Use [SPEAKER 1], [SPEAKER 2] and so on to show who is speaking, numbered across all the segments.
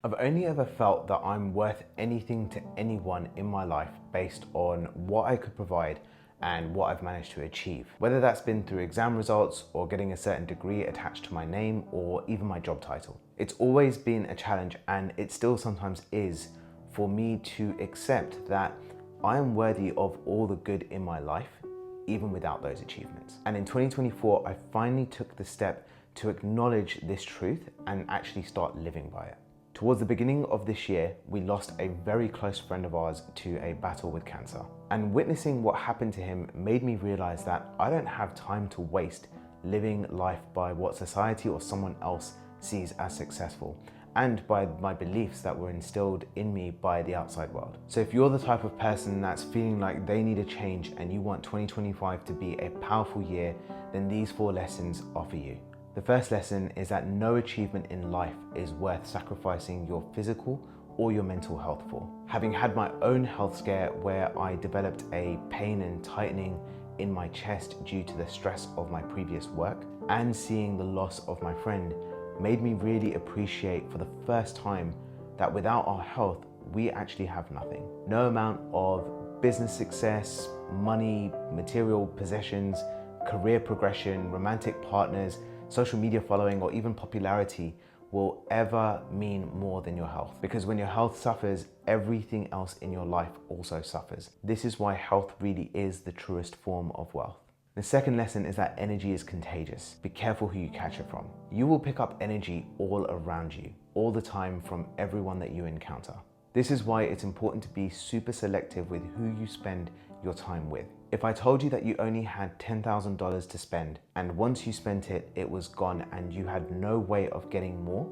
[SPEAKER 1] I've only ever felt that I'm worth anything to anyone in my life based on what I could provide and what I've managed to achieve. Whether that's been through exam results or getting a certain degree attached to my name or even my job title. It's always been a challenge, and it still sometimes is, for me to accept that I am worthy of all the good in my life, even without those achievements. And in 2024, I finally took the step to acknowledge this truth and actually start living by it. Towards the beginning of this year, we lost a very close friend of ours to a battle with cancer. And witnessing what happened to him made me realize that I don't have time to waste living life by what society or someone else sees as successful, and by my beliefs that were instilled in me by the outside world. So if you're the type of person that's feeling like they need a change and you want 2025 to be a powerful year, then these 4 lessons are for you. The first lesson is that no achievement in life is worth sacrificing your physical or your mental health for. Having had my own health scare where I developed a pain and tightening in my chest due to the stress of my previous work, and seeing the loss of my friend made me really appreciate for the first time that without our health, we actually have nothing. No amount of business success, money, material possessions, career progression, romantic partners, social media following, or even popularity will ever mean more than your health. Because when your health suffers, everything else in your life also suffers. This is why health really is the truest form of wealth. The second lesson is that energy is contagious. Be careful who you catch it from. You will pick up energy all around you, all the time, from everyone that you encounter. This is why it's important to be super selective with who you spend your time with. If I told you that you only had $10,000 to spend, and once you spent it, it was gone and you had no way of getting more,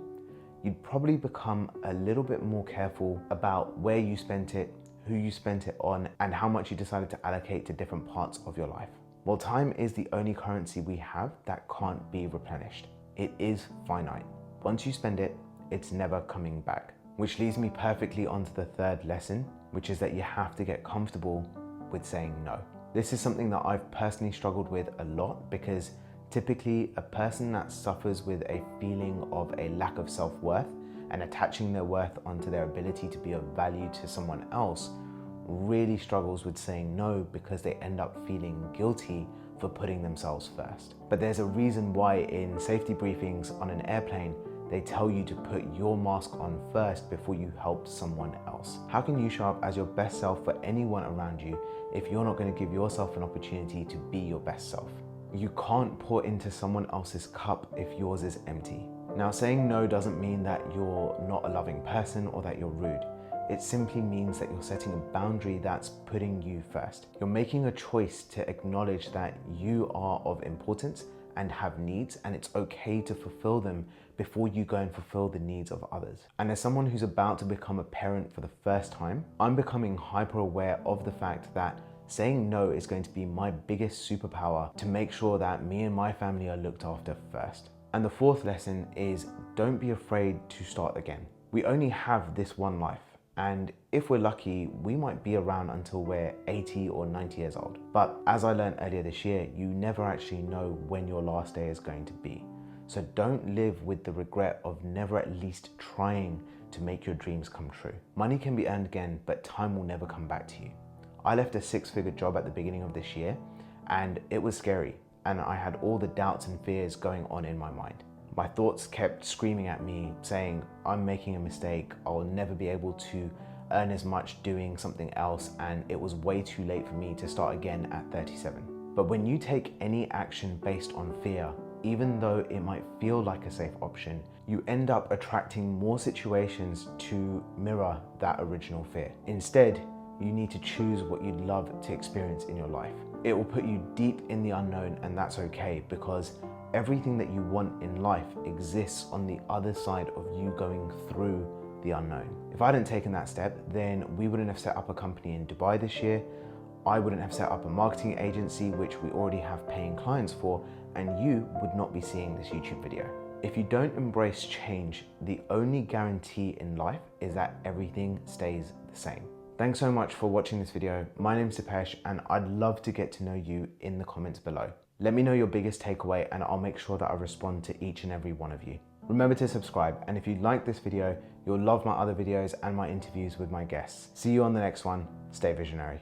[SPEAKER 1] you'd probably become a little bit more careful about where you spent it, who you spent it on, and how much you decided to allocate to different parts of your life. Well, time is the only currency we have that can't be replenished. It is finite. Once you spend it, it's never coming back. Which leads me perfectly onto the third lesson, which is that you have to get comfortable with saying no. This is something that I've personally struggled with a lot, because typically a person that suffers with a feeling of a lack of self-worth and attaching their worth onto their ability to be of value to someone else really struggles with saying no, because they end up feeling guilty for putting themselves first. But there's a reason why in safety briefings on an airplane, they tell you to put your mask on first before you help someone else. How can you show up as your best self for anyone around you if you're not going to give yourself an opportunity to be your best self? You can't pour into someone else's cup if yours is empty. Now, saying no doesn't mean that you're not a loving person or that you're rude. It simply means that you're setting a boundary that's putting you first. You're making a choice to acknowledge that you are of importance and have needs, and it's okay to fulfill them before you go and fulfill the needs of others. And as someone who's about to become a parent for the first time, I'm becoming hyper aware of the fact that saying no is going to be my biggest superpower to make sure that me and my family are looked after first. And the fourth lesson is, don't be afraid to start again. We only have this one life, and if we're lucky, we might be around until we're 80 or 90 years old. But as I learned earlier this year, you never actually know when your last day is going to be. So don't live with the regret of never at least trying to make your dreams come true. Money can be earned again, but time will never come back to you. I left a 6-figure job at the beginning of this year, and it was scary, and I had all the doubts and fears going on in my mind. My thoughts kept screaming at me, saying, I'm making a mistake, I'll never be able to earn as much doing something else, and it was way too late for me to start again at 37. But when you take any action based on fear, even though it might feel like a safe option, you end up attracting more situations to mirror that original fear. Instead, you need to choose what you'd love to experience in your life. It will put you deep in the unknown, and that's okay, because everything that you want in life exists on the other side of you going through the unknown. If I hadn't taken that step, then we wouldn't have set up a company in Dubai this year. I wouldn't have set up a marketing agency, which we already have paying clients for, and you would not be seeing this YouTube video. If you don't embrace change, the only guarantee in life is that everything stays the same. Thanks so much for watching this video. My name's Dipesh, and I'd love to get to know you in the comments below. Let me know your biggest takeaway, and I'll make sure that I respond to each and every one of you. Remember to subscribe, and if you like this video, You'll love my other videos and my interviews with my guests. See you on the next one. Stay visionary.